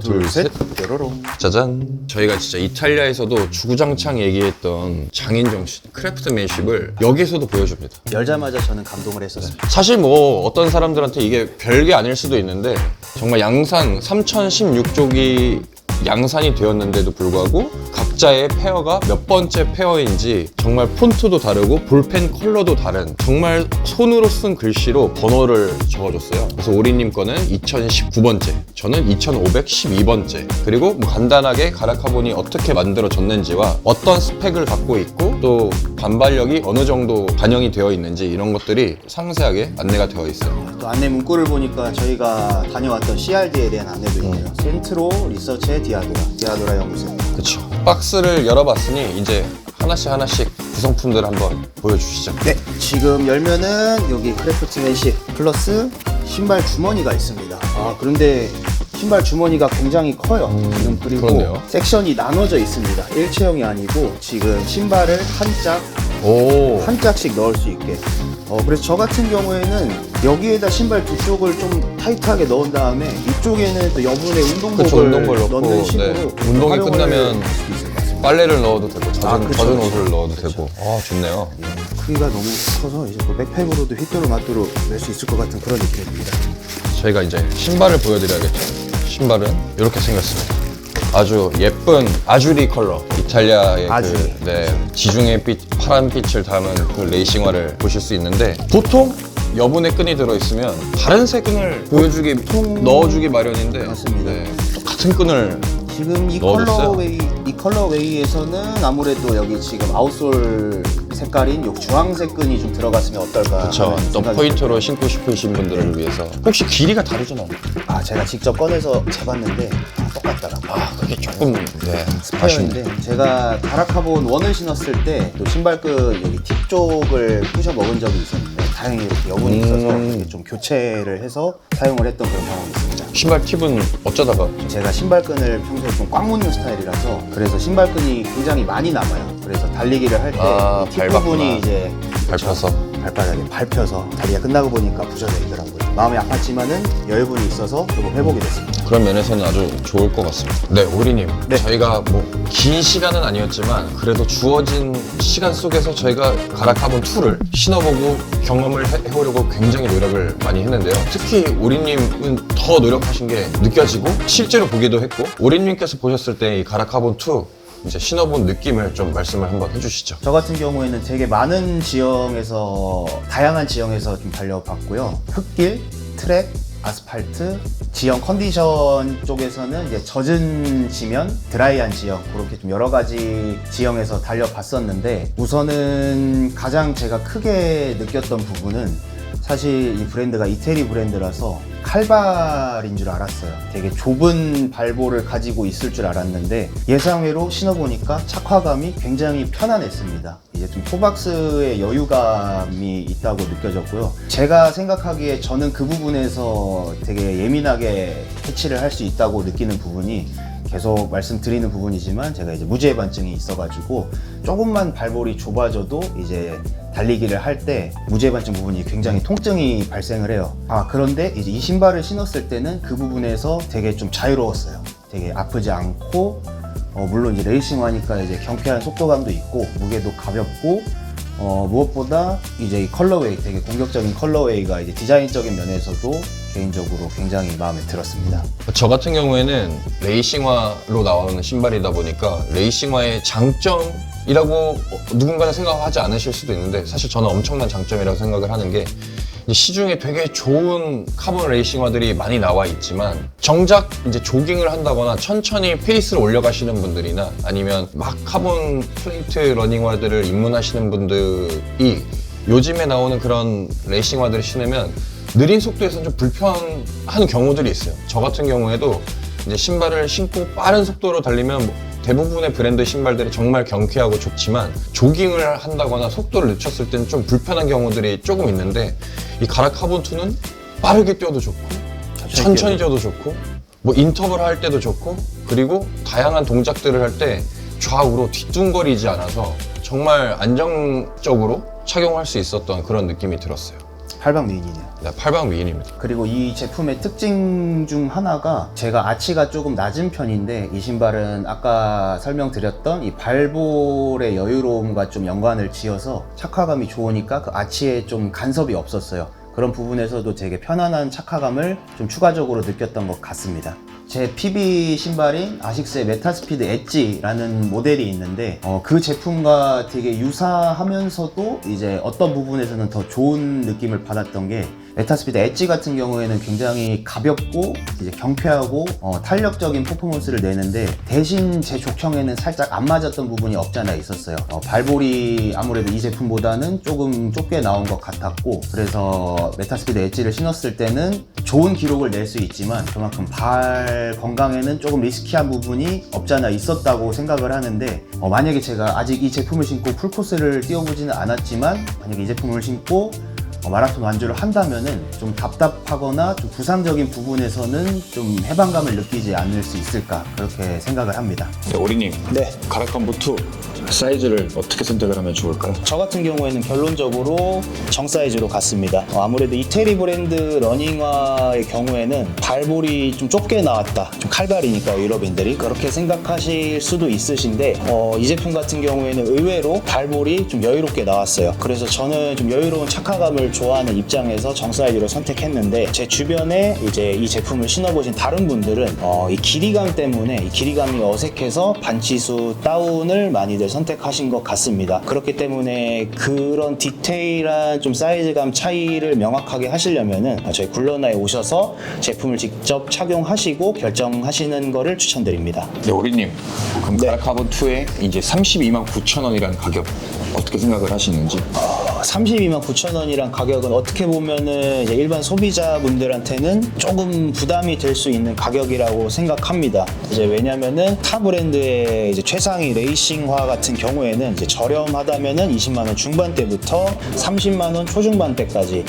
둘, 셋. 뾰로롱. 짜잔. 저희가 진짜 이탈리아에서도 주구장창 얘기했던 장인정신, 크래프트맨십을 여기서도 보여줍니다. 열자마자 저는 감동을 했었습니다. 사실 뭐 어떤 사람들한테 이게 별게 아닐 수도 있는데 정말 양산 3016쪽이 양산이 되었는데도 불구하고 각자의 페어가 몇 번째 페어인지 정말 폰트도 다르고 볼펜 컬러도 다른 정말 손으로 쓴 글씨로 번호를 적어줬어요. 그래서 오리님 거는 2019번째, 저는 2512번째. 그리고 뭐 간단하게 가라카본이 어떻게 만들어졌는지와 어떤 스펙을 갖고 있고 또 반발력이 어느 정도 반영이 되어 있는지 이런 것들이 상세하게 안내가 되어 있어요. 또 안내 문구를 보니까 저희가 다녀왔던 CRD에 대한 안내도 있네요. 센트로 리서치의 디아도라 연구소. 그쵸. 박스를 열어봤으니 이제 하나씩 구성품들 한번 보여주시죠. 네, 지금 열면은 여기 크래프트맨십 플러스 신발 주머니가 있습니다. 그런데 신발 주머니가 굉장히 커요. 지금 그리고 그렇네요. 섹션이 나눠져 있습니다. 일체형이 아니고 지금 신발을 한 짝씩 넣을 수 있게. 그래서 저 같은 경우에는 여기에다 신발 두 쪽을 좀 타이트하게 넣은 다음에 이쪽에는 또 여분의 운동복을 넣는 식으로 운동이 활용을 끝나면 할수 있을 것 같습니다. 빨래를 넣어도 되고 젖은 그쵸. 옷을 넣어도 되고. 좋네요. 크기가 너무 커서 이제 또 백팩으로도 휘뚜루마뚜루 낼 수 있을 것 같은 그런 느낌입니다. 저희가 이제 신발을 보여드려야겠죠. 신발은 이렇게 생겼습니다. 아주 예쁜 아주리 컬러, 이탈리아의 아주리. 지중해 빛, 파란빛을 담은 그 레이싱화를 보실 수 있는데 보통 여분의 끈이 들어있으면 다른 색 끈을 넣어주기 마련인데 맞습니다. 똑같은 끈을 지금 이 넣어줬어요? 컬러웨이에서는 아무래도 여기 지금 아웃솔 색깔인 요 주황색 끈이 좀 들어갔으면 어떨까. 그쵸. 하는 또 생각이 포인트로 신고 싶으신 분들을 위해서. 혹시 길이가 다르잖아요. 제가 직접 꺼내서 재봤는데 똑같더라고요. 그게 조금 스페어인데 제가 가라카본 1을 신었을 때 또 신발끈 여기 팁 쪽을 부셔 먹은 적이 있었는데 다행히 이렇게 여분이 있어서 이렇게 좀 교체를 해서 사용을 했던 그런 경험이 있습니다. 신발 팁은 어쩌다가 제가 신발끈을 평소에 좀 꽉 묶는 스타일이라서 그래서 신발끈이 굉장히 많이 남아요. 그래서 달리기를 할 때 팁 부분이 이제 밟혀서 발바닥에 밟혀서 달리기가 끝나고 보니까 부셔져 있더라고요. 마음이 아팠지만은 여유분이 있어서 조금 회복이 됐습니다. 그런 면에서는 아주 좋을 것 같습니다. 네, 오리님. 네. 저희가 뭐 긴 시간은 아니었지만 그래도 주어진 시간 속에서 저희가 가라카본 2를 신어보고 경험을 해보려고 굉장히 노력을 많이 했는데요. 특히 오리님은 더 노력하신 게 느껴지고 실제로 보기도 했고 오리님께서 보셨을 때 이 가라카본 2 이제 신어본 느낌을 좀 말씀을 한번 해주시죠. 저 같은 경우에는 되게 많은 지형에서 다양한 지형에서 좀 달려봤고요. 흙길, 트랙, 아스팔트, 지형 컨디션 쪽에서는 이제 젖은 지면, 드라이한 지형 그렇게 좀 여러 가지 지형에서 달려봤었는데 우선은 가장 제가 크게 느꼈던 부분은 사실 이 브랜드가 이태리 브랜드라서 칼발인 줄 알았어요. 되게 좁은 발볼을 가지고 있을 줄 알았는데 예상외로 신어보니까 착화감이 굉장히 편안했습니다. 이제 좀 토박스의 여유감이 있다고 느껴졌고요. 제가 생각하기에 저는 그 부분에서 되게 예민하게 캐치를 할 수 있다고 느끼는 부분이 계속 말씀드리는 부분이지만 제가 이제 무지해반증이 있어가지고 조금만 발볼이 좁아져도 이제 달리기를 할 때 무지해반증 부분이 굉장히 통증이 발생을 해요. 그런데 이제 이 신발을 신었을 때는 그 부분에서 되게 좀 자유로웠어요. 되게 아프지 않고 물론 이제 레이싱화니까 이제 경쾌한 속도감도 있고 무게도 가볍고 무엇보다 이제 이 컬러웨이 되게 공격적인 컬러웨이가 이제 디자인적인 면에서도 개인적으로 굉장히 마음에 들었습니다. 저 같은 경우에는 레이싱화로 나오는 신발이다 보니까 레이싱화의 장점이라고 누군가는 생각하지 않으실 수도 있는데 사실 저는 엄청난 장점이라고 생각을 하는 게 시중에 되게 좋은 카본 레이싱화들이 많이 나와 있지만 정작 이제 조깅을 한다거나 천천히 페이스를 올려가시는 분들이나 아니면 막 카본 플레이트 러닝화들을 입문하시는 분들이 요즘에 나오는 그런 레이싱화들을 신으면 느린 속도에서는 좀 불편한 경우들이 있어요. 저 같은 경우에도 이제 신발을 신고 빠른 속도로 달리면 대부분의 브랜드 신발들이 정말 경쾌하고 좋지만 조깅을 한다거나 속도를 늦췄을 때는 좀 불편한 경우들이 조금 있는데 이 가라카본2는 빠르게 뛰어도 좋고 천천히 뛰어도 좋고 뭐 인터벌 할 때도 좋고 그리고 다양한 동작들을 할 때 좌우로 뒤뚱거리지 않아서 정말 안정적으로 착용할 수 있었던 그런 느낌이 들었어요. 8박 미인이네요. 네, 8박 미인입니다. 그리고 이 제품의 특징 중 하나가 제가 아치가 조금 낮은 편인데 이 신발은 아까 설명드렸던 이 발볼의 여유로움과 좀 연관을 지어서 착화감이 좋으니까 그 아치에 좀 간섭이 없었어요. 그런 부분에서도 되게 편안한 착화감을 좀 추가적으로 느꼈던 것 같습니다. 제 PB 신발인 아식스의 메타스피드 엣지라는 모델이 있는데 그 제품과 되게 유사하면서도 이제 어떤 부분에서는 더 좋은 느낌을 받았던 게 메타스피드 엣지 같은 경우에는 굉장히 가볍고 이제 경쾌하고 탄력적인 퍼포먼스를 내는데 대신 제 족형에는 살짝 안 맞았던 부분이 없지 않아 있었어요. 발볼이 아무래도 이 제품보다는 조금 좁게 나온 것 같았고 그래서 메타스피드 엣지를 신었을 때는 좋은 기록을 낼 수 있지만 그만큼 발 건강에는 조금 리스키한 부분이 없지 않아 있었다고 생각을 하는데 만약에 제가 아직 이 제품을 신고 풀코스를 뛰어보지는 않았지만 만약에 이 제품을 신고 마라톤 완주를 한다면은 좀 답답하거나 좀 부상적인 부분에서는 좀 해방감을 느끼지 않을 수 있을까 그렇게 생각을 합니다. 네, 오리님. 네. 가락한 부트 사이즈를 어떻게 선택을 하면 좋을까요? 저 같은 경우에는 결론적으로 정 사이즈로 갔습니다. 아무래도 이태리 브랜드 러닝화의 경우에는 발볼이 좀 좁게 나왔다. 좀 칼발이니까 유럽인들이 그렇게 생각하실 수도 있으신데 이 제품 같은 경우에는 의외로 발볼이 좀 여유롭게 나왔어요. 그래서 저는 좀 여유로운 착화감을 좋아하는 입장에서 정 사이즈로 선택했는데 제 주변에 이제 이 제품을 신어보신 다른 분들은 이 길이감 때문에 이 길이감이 어색해서 반치수 다운을 많이들 선택하신 것 같습니다. 그렇기 때문에 그런 디테일한 좀 사이즈감 차이를 명확하게 하시려면은 저희 굴러나에 오셔서 제품을 직접 착용하시고 결정하시는 거를 추천드립니다. 네, 오리님. 그럼 네. 가락카본 2에 이제 329,000원이라는 가격 어떻게 생각을 하시는지? 329,000원이란 가격은 어떻게 보면은 이제 일반 소비자분들한테는 조금 부담이 될 수 있는 가격이라고 생각합니다. 이제 왜냐면은 타 브랜드의 이제 최상위 레이싱화 같은 경우에는 이제 저렴하다면은 20만 원 중반대부터 30만 원 초중반대까지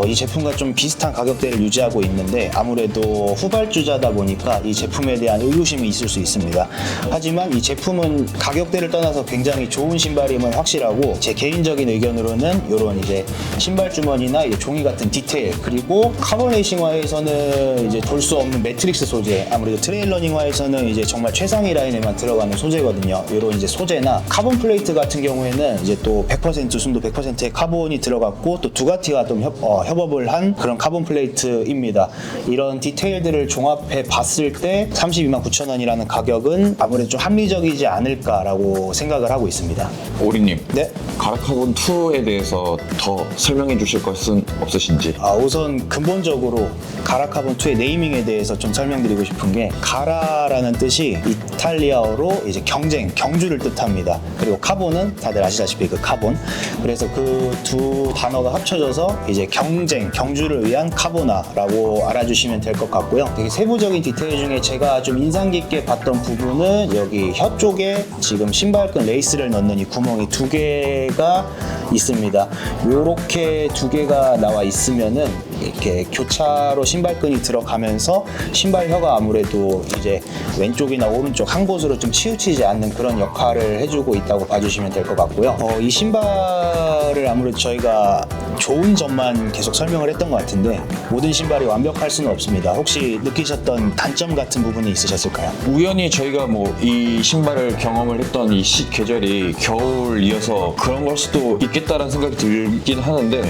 이 제품과 좀 비슷한 가격대를 유지하고 있는데 아무래도 후발주자다 보니까 이 제품에 대한 의구심이 있을 수 있습니다. 하지만 이 제품은 가격대를 떠나서 굉장히 좋은 신발임은 확실하고 제 개인적인 의견으로는 이런 이제 신발 주머니나 이제 종이 같은 디테일 그리고 카본 레이싱화에서는 이제 볼 수 없는 매트릭스 소재 아무래도 트레일 러닝화에서는 이제 정말 최상위 라인에만 들어가는 소재거든요. 이런 이제 소재나 카본 플레이트 같은 경우에는 이제 또 100% 순도 100%의 카본이 들어갔고 또 두가티와 좀 협업을 한 그런 카본 플레이트입니다. 이런 디테일들을 종합해 봤을 때 329,000원이라는 가격은 아무래도 좀 합리적이지 않을까라고 생각을 하고 있습니다. 오리님. 네. 가락카본 2에 대해서 더 설명해 주실 것은 없으신지? 우선 근본적으로 가라카본2의 네이밍에 대해서 좀 설명드리고 싶은 게 가라라는 뜻이 이탈리아어로 이제 경쟁, 경주를 뜻합니다. 그리고 카본은 다들 아시다시피 그 카본. 그래서 그 두 단어가 합쳐져서 이제 경쟁, 경주를 위한 카보나라고 알아주시면 될 것 같고요. 되게 세부적인 디테일 중에 제가 좀 인상 깊게 봤던 부분은 여기 혀 쪽에 지금 신발끈 레이스를 넣는 이 구멍이 두 개가 있습니다. 요렇게 두 개가 나와 있으면은 이렇게 교차로 신발끈이 들어가면서 신발혀가 아무래도 이제 왼쪽이나 오른쪽 한 곳으로 좀 치우치지 않는 그런 역할을 해주고 있다고 봐주시면 될 것 같고요. 이 신발을 아무래도 저희가 좋은 점만 계속 설명을 했던 것 같은데 모든 신발이 완벽할 수는 없습니다. 혹시 느끼셨던 단점 같은 부분이 있으셨을까요? 우연히 저희가 뭐 이 신발을 경험을 했던 이 계절이 겨울이어서 그런 걸 수도 있겠다라는 생각이 들긴 하는데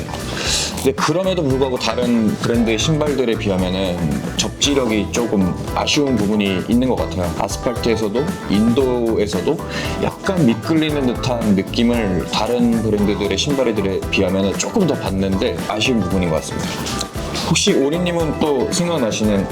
근데 그럼에도 불구하고 다른 브랜드의 신발들에 비하면은 접지력이 조금 아쉬운 부분이 있는 것 같아요. 아스팔트에서도 인도에서도 약간 미끌리는 듯한 느낌을 다른 브랜드들의 신발들에 비하면은 조금 더 받는데 아쉬운 부분인 것 같습니다. 혹시 오리님은 또 생각나시는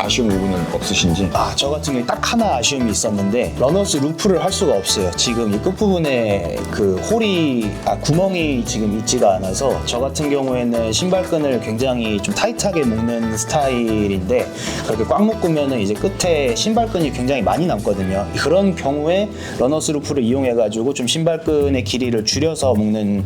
아쉬운 부분은 없으신지? 저 같은 경우에 딱 하나 아쉬움이 있었는데 러너스 루프를 할 수가 없어요. 지금 이 끝부분에 그 홀이 구멍이 지금 있지가 않아서 저 같은 경우에는 신발끈을 굉장히 좀 타이트하게 묶는 스타일인데 그렇게 꽉 묶으면은 이제 끝에 신발끈이 굉장히 많이 남거든요. 그런 경우에 러너스 루프를 이용해 가지고 좀 신발끈의 길이를 줄여서 묶는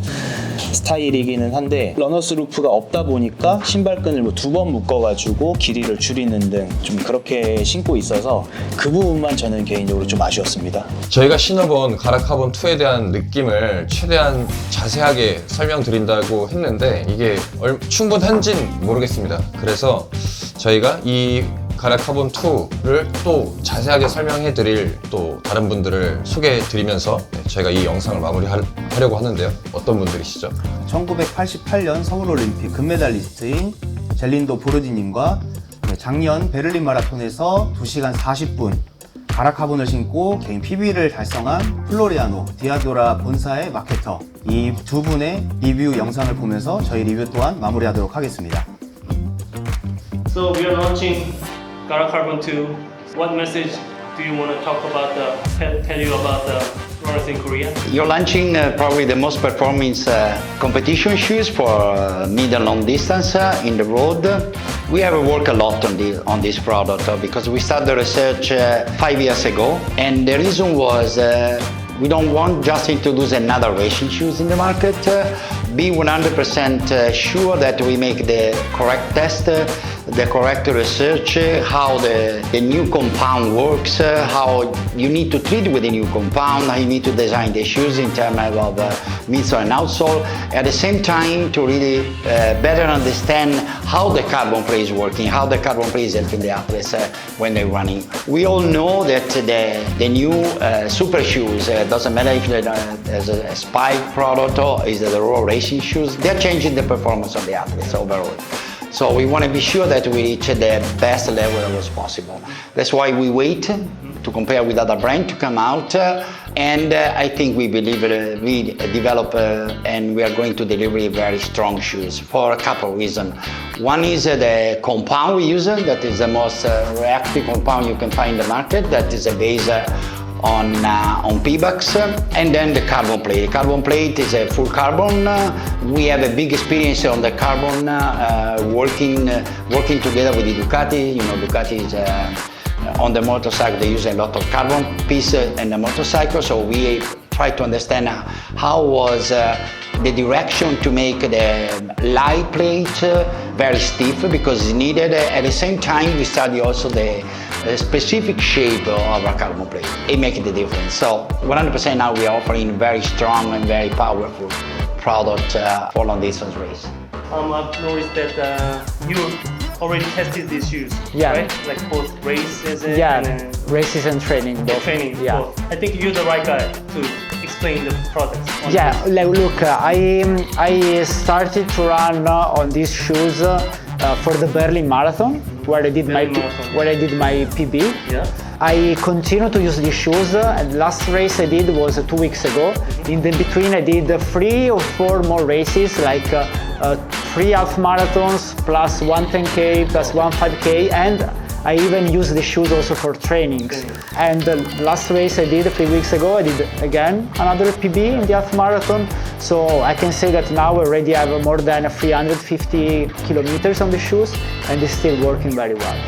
스타일이기는 한데 러너스 루프가 없다 보니까 신발끈을 뭐 2번 묶어 가지고 길이를 줄이는 등 등등 좀 그렇게 신고 있어서 그 부분만 저는 개인적으로 좀 아쉬웠습니다. 저희가 신어본 가라카본 2에 대한 느낌을 최대한 자세하게 설명드린다고 했는데 이게 충분한진 모르겠습니다. 그래서 저희가 이 가라카본 2를 또 자세하게 설명해 드릴 또 다른 분들을 소개해 드리면서 저희가 이 영상을 마무리하려고 하는데요. 어떤 분들이시죠? 1988년 서울올림픽 금메달리스트인 젤린도 보르디님과 작년 베를린 마라톤에서 2시간 40분 가라카본을 신고 개인 PB를 달성한 플로리아노 디아도라 본사의 마케터, 이 두 분의 리뷰 영상을 보면서 저희 리뷰 또한 마무리하도록 하겠습니다. So we are launching Gara Carbon 2. What message do you want to talk about, tell you about the runners in Korea? You're launching probably the most performance competition shoes for mid and long distance in the road. We have worked a lot on this product because we started the research 5 years ago, and the reason was we don't want just to introduce another racing shoes in the market. Be 100% sure that we make the correct test, the correct research, how the new compound works, how you need to treat with the new compound, how you need to design the shoes in terms of midsole and outsole. At the same time, to really better understand how the carbon plate is working, how the carbon plate is helping the athletes when they're running. We all know that the new super shoes, doesn't matter if there's a spike product or is it the raw racing shoes, they're changing the performance of the athletes overall. So we want to be sure that we reach the best level as possible. That's why we wait to compare with other brands to come out, and I think we believe we develop and we are going to deliver very strong shoes for a couple of reasons. One is the compound we use, that is the most reactive compound you can find in the market, that is based on Pebax, and then the carbon plate. The carbon plate is a full carbon. We have a big experience on the carbon, working together with the Ducati. You know, Ducati is on the motorcycle, they use a lot of carbon piece in the motorcycle, so we try to understand how was the direction to make the light plate very stiff because it's needed. At the same time, we study also the specific shape of our carbon plate. It makes the difference. So 100% now we are offering very strong and very powerful product for long distance race. I've noticed that you already tested these shoes, Yeah. right? Like both races and Races and training. Both. training. Yeah. Both. I think you're the right guy to explain the products. Yeah, look, I started to run on these shoes for the Berlin Marathon, where I did my PB. Yeah. I continue to use these shoes, and last race I did was 2 weeks ago. In the between I did 3 or 4 more races, like 3 half marathons, plus 1 10K, plus 1 5K, and I even use the shoes also for trainings. And the last race I did 3 weeks ago, I did again another PB in the half marathon. So I can say that now I already have more than 350 kilometers on the shoes, and it's still working very well.